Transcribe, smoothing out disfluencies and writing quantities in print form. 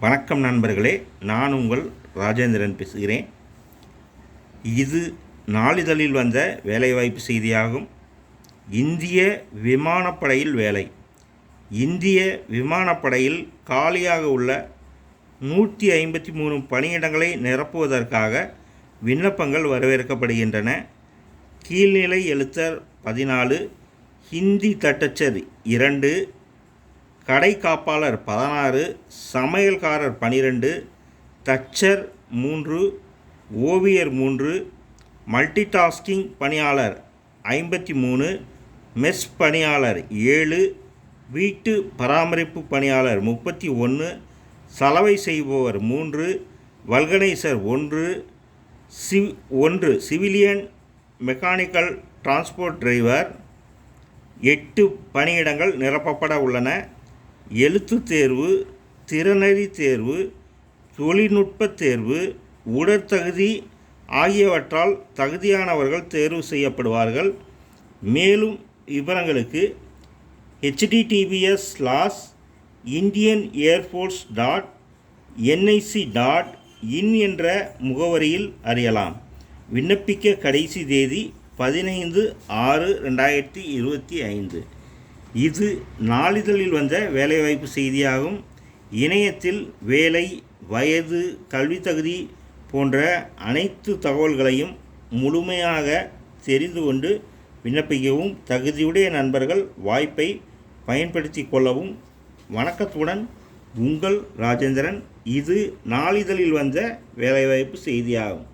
வணக்கம் நண்பர்களே, நான் உங்கள் ராஜேந்திரன் பேசுகிறேன். இது நாளிதழில் வந்த வேலைவாய்ப்பு செய்தியாகும். இந்திய விமானப்படையில் வேலை. இந்திய விமானப்படையில் காலியாக உள்ள 153 பணியிடங்களை நிரப்புவதற்காக விண்ணப்பங்கள் வரவேற்கப்படுகின்றன. கீழ்நிலை எழுத்தர் 14, ஹிந்தி தட்டச்சர் 2, கடை காப்பாளர் 16, சமையல்காரர் 12, தச்சர் 3, ஓவியர் 3, மல்டிடாஸ்கிங் பணியாளர் 53, மெஸ் பணியாளர் 7, வீட்டு பராமரிப்பு பணியாளர் 31, சலவை செய்பவர் 3, வல்கனைசர் 1, சிவிலியன் மெக்கானிக்கல் டிரான்ஸ்போர்ட் டிரைவர் 8 பணியிடங்கள் நிரப்பப்பட உள்ளன. எழுத்து தேர்வு, திறனறி தேர்வு, தொழில்நுட்ப தேர்வு, உடற்தகுதி ஆகியவற்றால் தகுதியானவர்கள் தேர்வு செய்யப்படுவார்கள். மேலும் விவரங்களுக்கு https:/indianairforce.nic.in என்ற முகவரியில் அறியலாம். விண்ணப்பிக்க கடைசி தேதி 15/6/2025. இது நாளிதழில் வந்த வேலைவாய்ப்பு செய்தியாகும். இணையத்தில் வேலை, வயது, கல்வி தகுதி போன்ற அனைத்து தகவல்களையும் முழுமையாக தெரிந்து கொண்டு விண்ணப்பிக்கவும். தகுதியுடைய நண்பர்கள் வாய்ப்பை பயன்படுத்தி கொள்ளவும். வணக்கத்துடன் உங்கள் ராஜேந்திரன். இது நாளிதழில் வந்த வேலைவாய்ப்பு செய்தியாகும்.